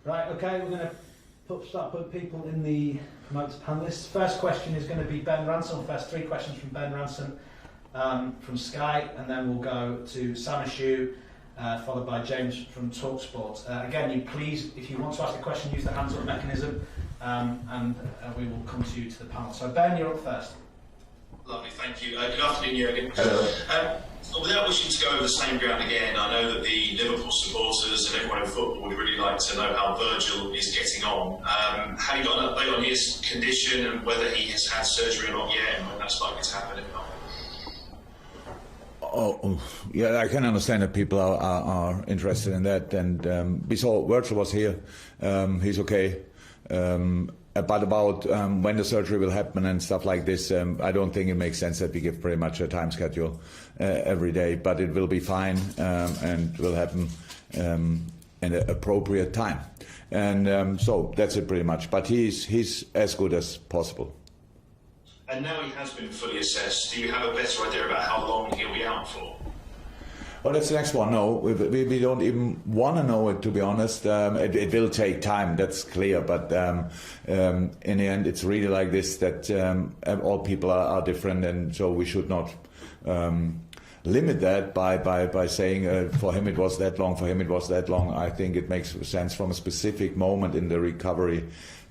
Right, okay, we're going to start putting people in the promoted panellists. First question is going to be Ben Ransom. First 3 questions from Ben Ransom from Sky, and then we'll go to Samashu, followed by James from TalkSport. Again, you please, if you want to ask a question, use the hands up mechanism, and we will come to you to the panel. So Ben, you're up first. Lovely, thank you. Good afternoon, Jurgen. Hello. Without wishing to go over the same ground again, I know that the Liverpool supporters and everyone in football would really like to know how Virgil is getting on. Have you got an update on his condition and whether he has had surgery or not yet, and when that's likely to happen, if not? Oh, yeah, I can understand that people are interested in that, and we saw Virgil was here. He's okay. But about when the surgery will happen and stuff like this, I don't think it makes sense that we give pretty much a time schedule every day. But it will be fine and will happen in an appropriate time. And so that's it pretty much. But he's as good as possible. And now he has been fully assessed. Do you have a better idea about how long he'll be out for? Well, that's the next one. No, we don't even want to know it, to be honest. It will take time, that's clear. But in the end, it's really like this, that all people are different, and so we should not limit that by saying for him it was that long, for him it was that long. I think it makes sense from a specific moment in the recovery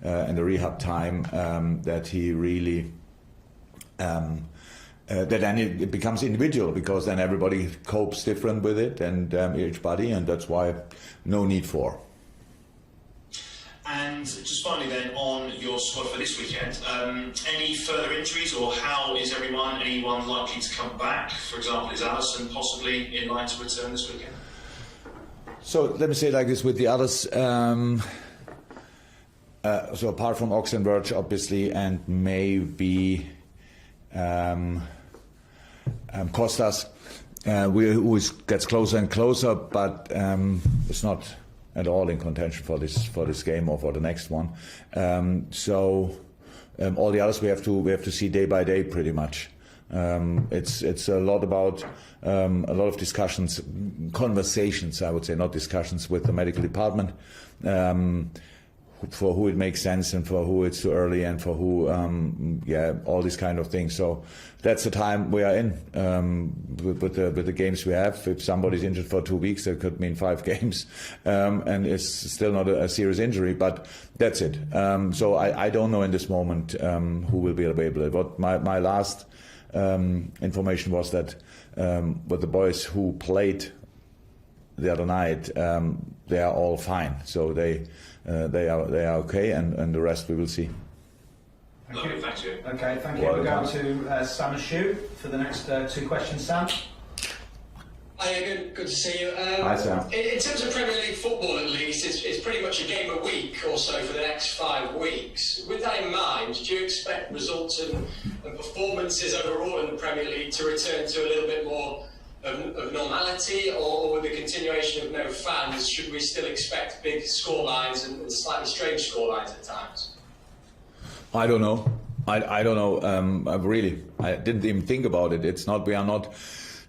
and the rehab time that he really... that then it becomes individual, because then everybody copes different with it, and each body, and that's why no need for. And just finally then, on your squad for this weekend, any further injuries, or how is anyone likely to come back? For example, is Alisson possibly in line to return this weekend? So let me say it like this with the others. So apart from Ox and Verge, obviously, and maybe Costas, who gets closer and closer, but it's not at all in contention for this game or for the next one. So all the others we have to see day by day, pretty much. It's a lot about a lot of discussions, conversations, I would say, not discussions, with the medical department. For who it makes sense and for who it's too early, and for who, all these kind of things. So that's the time we are in with the games we have. If somebody's injured for 2 weeks, that could mean 5 games, and it's still not a serious injury, but that's it. So I don't know in this moment who will be available. But my last information was that with the boys who played the other night, they are all fine. So they are okay, and the rest we will see. Thank you. Thank you. Okay, thank you. We'll go to Sam Ashu for the next 2 questions. Sam. Hi, good to see you. Hi, Sam. In terms of Premier League football, at least, it's pretty much a game a week or so for the next 5 weeks. With that in mind, do you expect results and performances overall in the Premier League to return to a little bit more of normality, or with the continuation of no fans, should we still expect big scorelines and slightly strange scorelines at times? I don't know. I don't know. Really, I didn't even think about it. It's not. We are not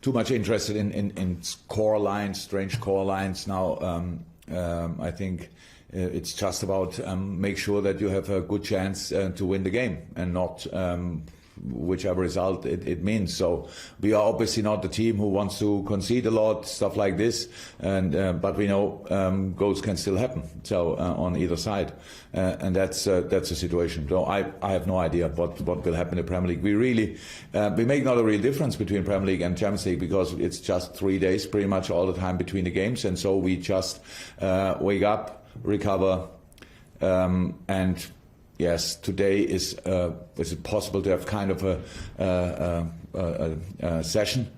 too much interested in score lines, strange score lines now. I think it's just about make sure that you have a good chance to win the game, and not whichever result it means. So we are obviously not the team who wants to concede a lot, stuff like this, and but we know goals can still happen. So on either side, and that's the situation. So I have no idea what will happen in the Premier League. We really we make not a real difference between Premier League and Champions League, because it's just 3 days pretty much all the time between the games, and so we just wake up, recover, and yes, today is it possible to have kind of a session?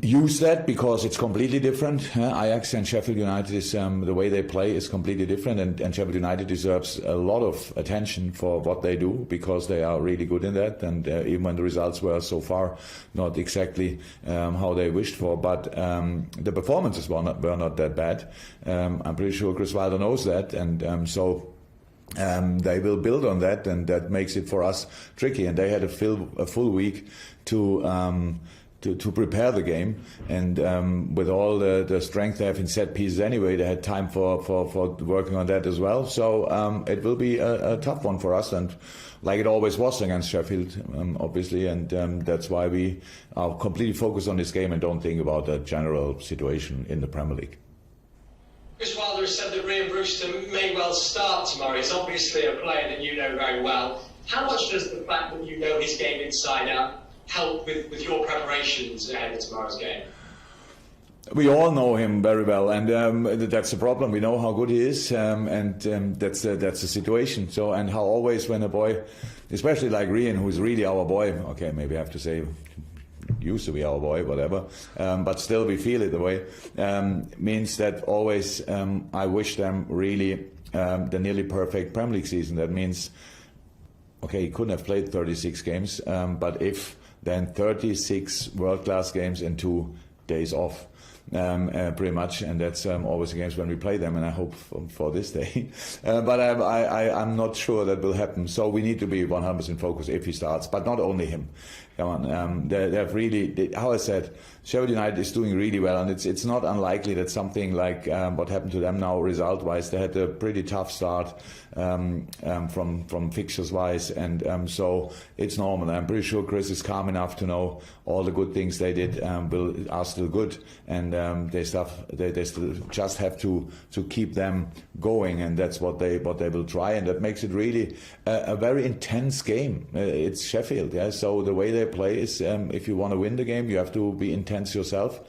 Use that, because it's completely different. Ajax and Sheffield United is the way they play is completely different, and Sheffield United deserves a lot of attention for what they do, because they are really good in that. And even when the results were so far not exactly how they wished for, but the performances were not that bad. I'm pretty sure Chris Wilder knows that, and so. They will build on that, and that makes it for us tricky. And they had a full week to to prepare the game, and with all the strength they have in set pieces anyway, they had time for working on that as well. So it will be a tough one for us, and like it always was against Sheffield, obviously, and that's why we are completely focused on this game and don't think about the general situation in the Premier League. Chris Wilder has said that Ryan Brewster may well start tomorrow. He's obviously a player that you know very well. How much does the fact that you know his game inside out help with your preparations ahead of tomorrow's game? We all know him very well, and that's the problem. We know how good he is, and that's the situation. So, and how always when a boy, especially like Ryan, who's really our boy, okay, maybe I have to say used to be our boy, whatever, but still we feel it the way, means that always I wish them really the nearly perfect Premier League season. That means, okay, he couldn't have played 36 games, but if then 36 world-class games in 2 days off, pretty much, and that's always the games when we play them, and I hope for this day. But I'm not sure that will happen. So we need to be 100% focused if he starts, but not only him. Come on, they have really, how I said, Sheffield United is doing really well, and it's not unlikely that something like what happened to them now result-wise, they had a pretty tough start from fixtures-wise, and so it's normal. I'm pretty sure Chris is calm enough to know all the good things they did are still good, and they still just have to keep them going, and that's what they will try, and that makes it really a very intense game. It's Sheffield, yeah. So the way they play is, if you want to win the game, you have to be intense yourself,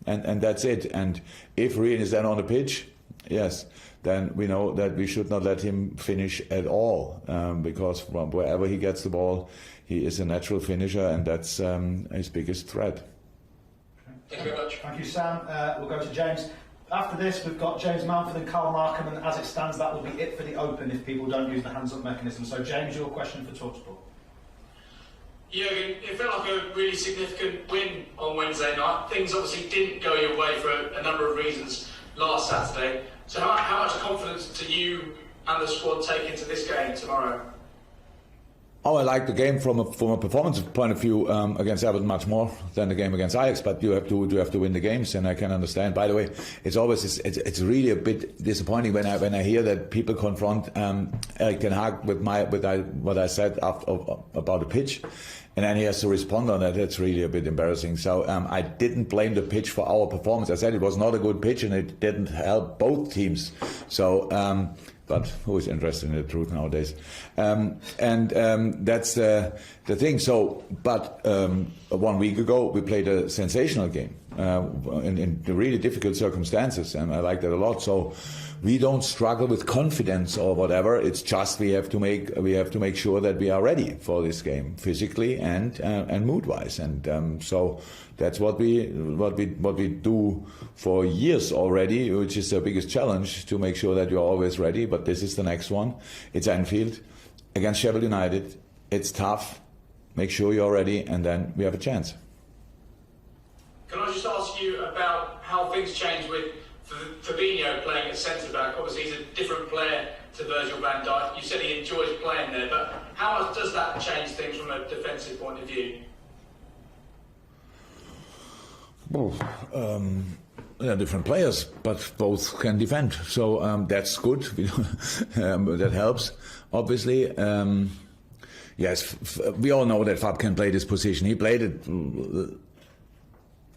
and that's it. And if Ryan is then on the pitch, yes, then we know that we should not let him finish at all, because from wherever he gets the ball, he is a natural finisher, and that's his biggest threat. Thank you very much. Thank you, Sam. We'll go to James. After this, we've got James Mountford and Carl Markham, and as it stands, that will be it for the Open if people don't use the hands-up mechanism. So, James, your question for TalkSport. Jurgen, it felt like a really significant win on Wednesday night. Things obviously didn't go your way for a number of reasons last Saturday. So how much confidence do you and the squad take into this game tomorrow? Oh, I like the game from a performance point of view against Everton much more than the game against Ajax. But you have to win the games, and I can understand. By the way, it's always it's really a bit disappointing when I hear that people confront Erik ten Hag with what I said about the pitch, and then he has to respond on that. That's really a bit embarrassing. So I didn't blame the pitch for our performance. I said it was not a good pitch, and it didn't help both teams. So. But who is interested in the truth nowadays? And that's the thing. So, but 1 week ago we played a sensational game in really difficult circumstances, and I like that a lot. So we don't struggle with confidence or whatever. It's just we have to make sure that we are ready for this game physically and mood-wise, and so that's what we do for years already, which is the biggest challenge, to make sure that you're always ready. But this is the next one. It's Anfield against Sheffield United. It's tough. Make sure you're ready, and then we have a chance. Can I just ask you about how things changed with Fabinho playing at centre-back? Obviously he's a different player to Virgil van Dijk. You said he enjoys playing there, but how much does that change things from a defensive point of view? They're different players, but both can defend, so that's good. That helps, obviously. Yes, we all know that Fab can play this position. He played it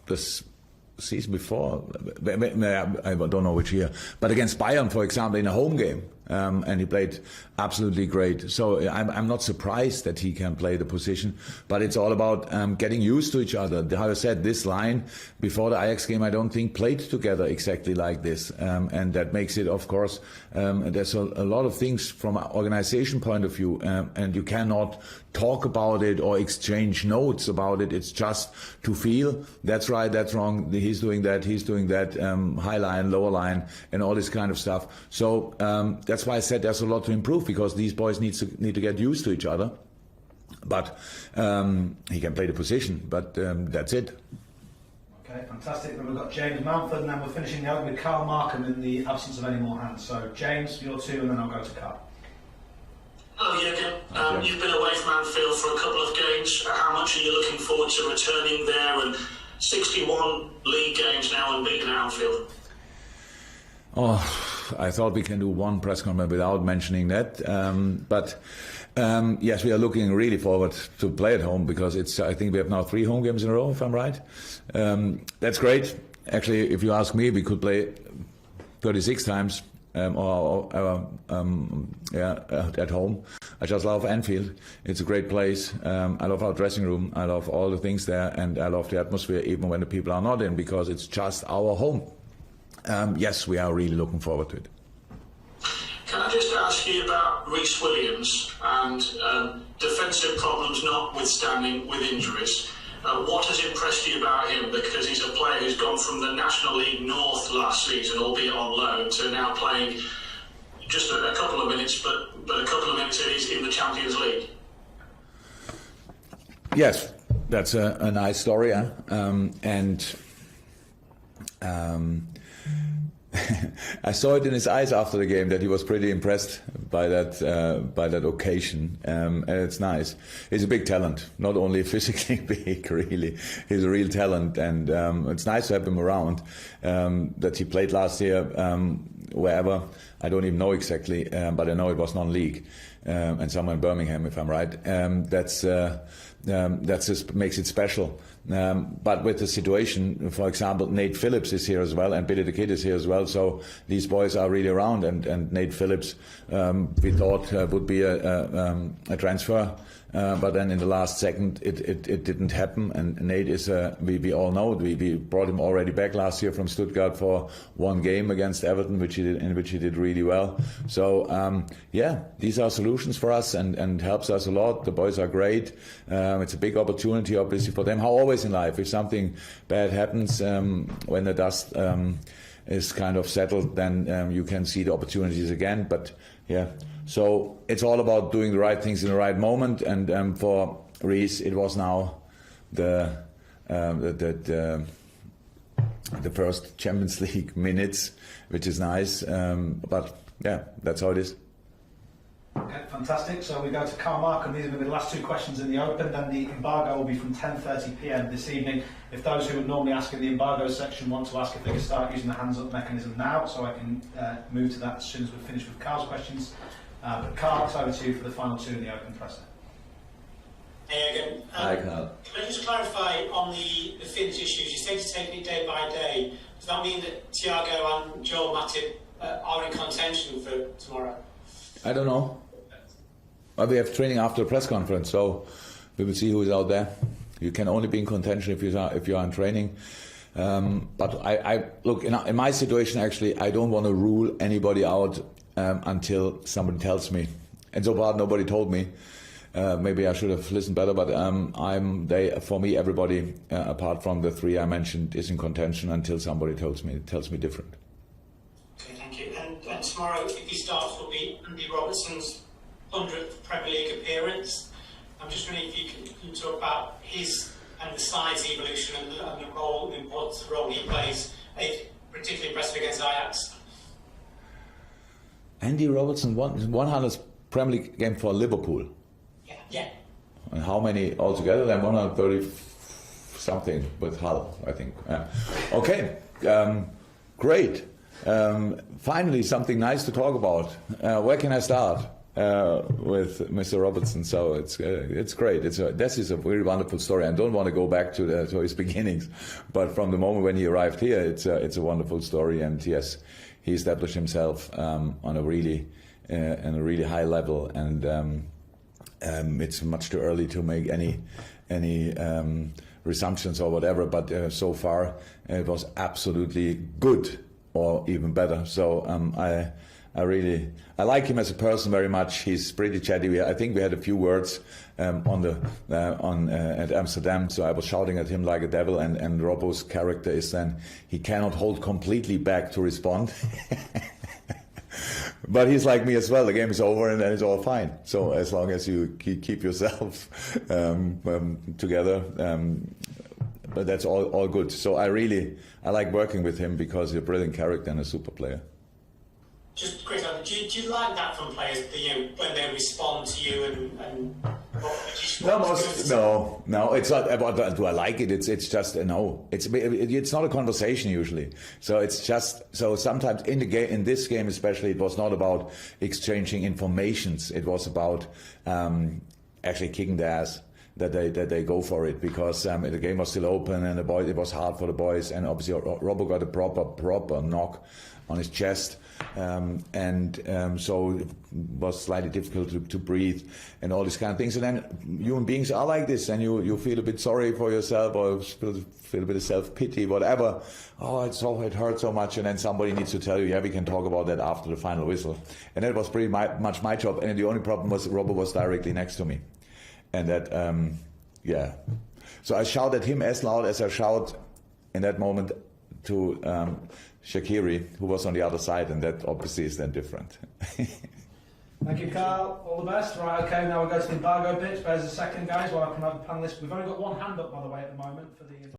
this season before. I don't know which year, but against Bayern, for example, in a home game. And he played absolutely great. So I'm not surprised that he can play the position, but it's all about getting used to each other. How I said, this line before the Ajax game, I don't think played together exactly like this, and that makes it, of course, there's a lot of things from an organization point of view, and you cannot talk about it or exchange notes about it. It's just to feel that's right, that's wrong, he's doing that, high line, lower line, and all this kind of stuff. So that's why I said there's a lot to improve, because these boys need to get used to each other. But he can play the position, but that's it. Okay, fantastic. Then we've got James Mountford, and then we're finishing out with Carl Markham in the absence of any more hands. So James, you're two, and then I'll go to Carl. Hello, Jurgen. You've been away from Anfield for a couple of games. How much are you looking forward to returning there? And 61 league games now unbeaten at Anfield. Oh, I thought we can do one press conference without mentioning that. Yes, we are looking really forward to play at home because I think we have now 3 home games in a row, if I'm right. That's great. Actually, if you ask me, we could play 36 times at home. I just love Anfield. It's a great place. I love our dressing room. I love all the things there, and I love the atmosphere even when the people are not in, because it's just our home. Yes, we are really looking forward to it. Can I just ask you about Rhys Williams and defensive problems notwithstanding with injuries? What has impressed you about him? Because he's a player who's gone from the National League North last season, albeit on loan, to now playing just a couple of minutes, but a couple of minutes in the Champions League. Yes, that's a nice story, huh? I saw it in his eyes after the game that he was pretty impressed by that occasion, and it's nice. He's a big talent, not only physically big, really. He's a real talent, and it's nice to have him around. That he played last year wherever, I don't even know exactly, but I know it was non-league, and somewhere in Birmingham, if I'm right. That's just makes it special. But with the situation, for example, Nate Phillips is here as well, and Billy the Kid is here as well. So these boys are really around, and Nate Phillips, we thought would be a transfer, but then in the last second it didn't happen. And Nate is we all know we brought him already back last year from Stuttgart for 1 game against Everton, in which he did really well. So yeah, these are solutions for us and helps us a lot. The boys are great. It's a big opportunity, obviously, for them. How always in life, if something bad happens, when the dust is kind of settled, then you can see the opportunities again. But yeah, so it's all about doing the right things in the right moment. And for Rhys, it was now the first Champions League minutes, which is nice. But yeah, that's how it is. Okay, fantastic. So we go to Carl Mark, and these are going to be the last 2 questions in the Open. Then the embargo will be from 10:30 p.m. this evening. If those who would normally ask in the embargo section want to ask, if they can start using the hands up mechanism now, so I can move to that as soon as we're finished with Carl's questions. But Carl, it's over to you for the final 2 in the Open presser. Hey again. Hi, Carl. Can I just clarify on the Finns issues? You said you're taking it day by day. Does that mean that Thiago and Joel Matip are in contention for tomorrow? I don't know. We have training after the press conference, so we will see who is out there. You can only be in contention if you are in training. But I look, in my situation, actually, I don't want to rule anybody out until somebody tells me. And so far, nobody told me. Maybe I should have listened better, but for me, everybody apart from the 3 I mentioned is in contention until somebody tells me different. Okay, thank you. And tomorrow, if he starts, will be Andy Robertson's 100th Premier League appearance. I'm just wondering if you can talk about his and the side's evolution and the role, the importance of the role he plays. Particularly impressive against Ajax. Andy Robertson won 100th Premier League game for Liverpool. Yeah. And how many altogether? Then 130 something with Hull, I think. Okay, great. Finally, something nice to talk about. Where can I start? With Mr. Robertson, so it's great. This is a very wonderful story. I don't want to go back to his beginnings, but from the moment when he arrived here, it's a wonderful story. And yes, he established himself on a really high level. And it's much too early to make any resumptions or whatever. But so far, it was absolutely good, or even better. So I like him as a person very much. He's pretty chatty. I think we had a few words at Amsterdam. So I was shouting at him like a devil. And Robbo's character is then he cannot hold completely back to respond. But he's like me as well. The game is over and then it's all fine. So as long as you keep yourself together, but that's all good. So I like working with him because he's a brilliant character and a super player. Just quick, do you like that from players? When they respond to you and no. It's not about do I like it. It's just no. It's not a conversation usually. So it's just so sometimes in the game, in this game especially, it was not about exchanging informations. It was about actually kicking their ass. That they go for it, because the game was still open and it was hard for the boys, and obviously Robbo got a proper knock on his chest, so it was slightly difficult to breathe and all these kind of things. And then human beings are like this, and you feel a bit sorry for yourself, or feel a bit of self-pity, whatever. Oh, it hurt so much, and then somebody needs to tell you, yeah, we can talk about that after the final whistle. And that was pretty much my job, and the only problem was Robbo was directly next to me. And that, yeah. So I shouted at him as loud as I shouted in that moment to Shaqiri, who was on the other side, and that obviously is then different. Thank you, Carl. All the best. Right, okay, now we'll go to the embargo bit. There's a second, guys, while I promote the panellists. We've only got one hand up, by the way, at the moment for the...